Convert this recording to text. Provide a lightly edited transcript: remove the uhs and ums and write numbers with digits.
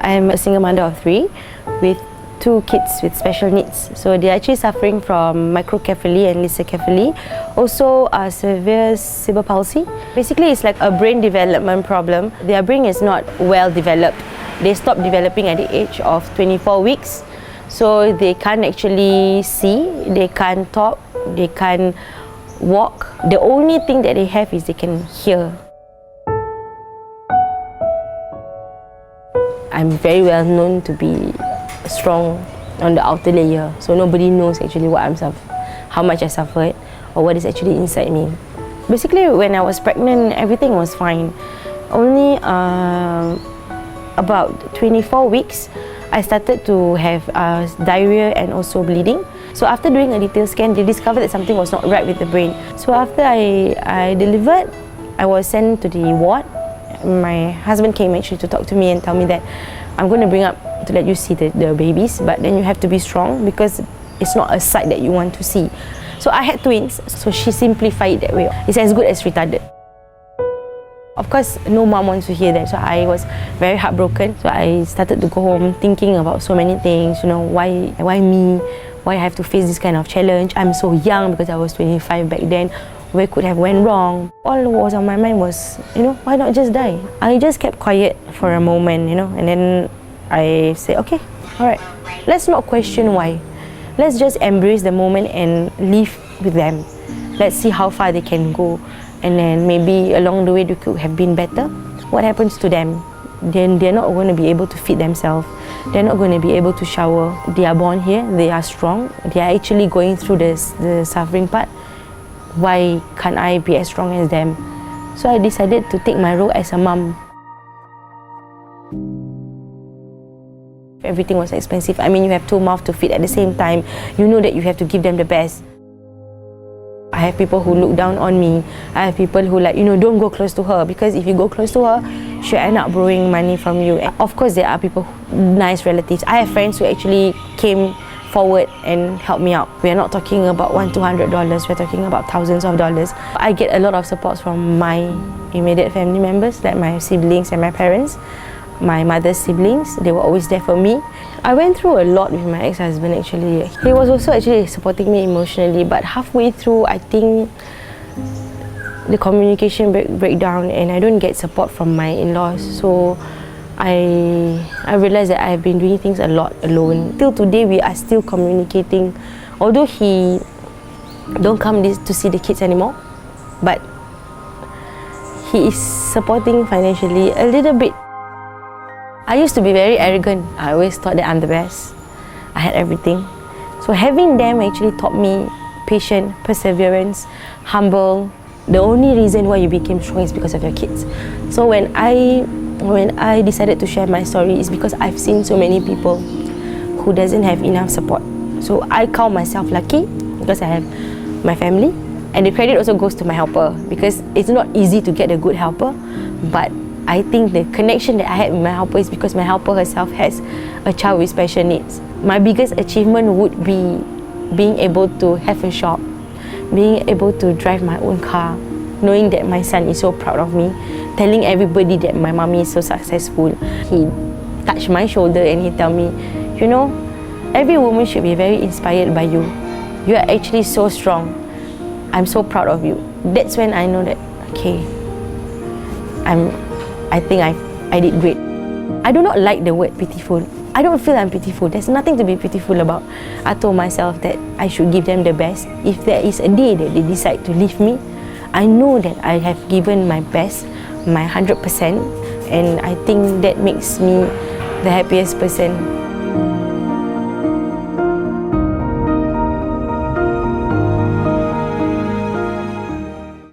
I'm a single mother of 3 with 2 kids with special needs. So they're actually suffering from microcephaly and lissencephaly, also severe cerebral palsy. Basically, it's like a brain development problem. Their brain is not well developed. They stop developing at the age of 24 weeks. So they can't actually see, they can't talk, they can't walk. The only thing that they have is they can hear. I'm very well known to be strong on the outer layer, so nobody knows actually how much I suffered or what is actually inside me. Basically, when I was pregnant, everything was fine. Only about 24 weeks, I started to have diarrhea and also bleeding. So after doing a detailed scan, they discovered that something was not right with the brain. So after I delivered, I was sent to the ward. My husband came actually to talk to me and tell me that I'm going to bring up to let you see the babies, but then you have to be strong because it's not a sight that you want to see. So I had twins, so she simplified it that way. It's as good as retarded. Of course, no mom wants to hear that, so I was very heartbroken. So I started to go home thinking about so many things, why me? Why I have to face this kind of challenge? I'm so young because I was 25 back then. Where could have went wrong? All that was on my mind was, why not just die? I just kept quiet for a moment, and then I said, okay, all right, let's not question why. Let's just embrace the moment and live with them. Let's see how far they can go. And then maybe along the way they could have been better. What happens to them? Then they're not going to be able to feed themselves. They're not going to be able to shower. They are born here, they are strong. They are actually going through the suffering part. Why can't I be as strong as them? So I decided to take my role as a mom. Everything was expensive. I mean, you have 2 mouths to feed at the same time. You know that you have to give them the best. I have people who look down on me. I have people who don't go close to her, because if you go close to her, she'll end up borrowing money from you. And of course, there are people, nice relatives. I have friends who actually came forward and help me out. We are not talking about $100-200, we're talking about thousands of dollars. I get a lot of support from my immediate family members, like my siblings and my parents, my mother's siblings. They were always there for me. I went through a lot with my ex-husband actually. He was also actually supporting me emotionally, but halfway through, I think the communication breakdown and I don't get support from my in-laws. So I realized that I've been doing things a lot alone. Till today, we are still communicating. Although he don't come to see the kids anymore, but he is supporting financially a little bit. I used to be very arrogant. I always thought that I'm the best. I had everything. So having them actually taught me patience, perseverance, humble. The only reason why you became strong is because of your kids. So when I decided to share my story is because I've seen so many people who doesn't have enough support. So I count myself lucky because I have my family, and the credit also goes to my helper, because it's not easy to get a good helper, but I think the connection that I had with my helper is because my helper herself has a child with special needs. My biggest achievement would be being able to have a shop, being able to drive my own car, knowing that my son is so proud of me, telling everybody that my mommy is so successful. He touched my shoulder and he told me, every woman should be very inspired by you. You are actually so strong. I'm so proud of you. That's when I know that, okay, I think I did great. I do not like the word pitiful. I don't feel I'm pitiful. There's nothing to be pitiful about. I told myself that I should give them the best. If there is a day that they decide to leave me, I know that I have given my best, my 100%, and I think that makes me the happiest person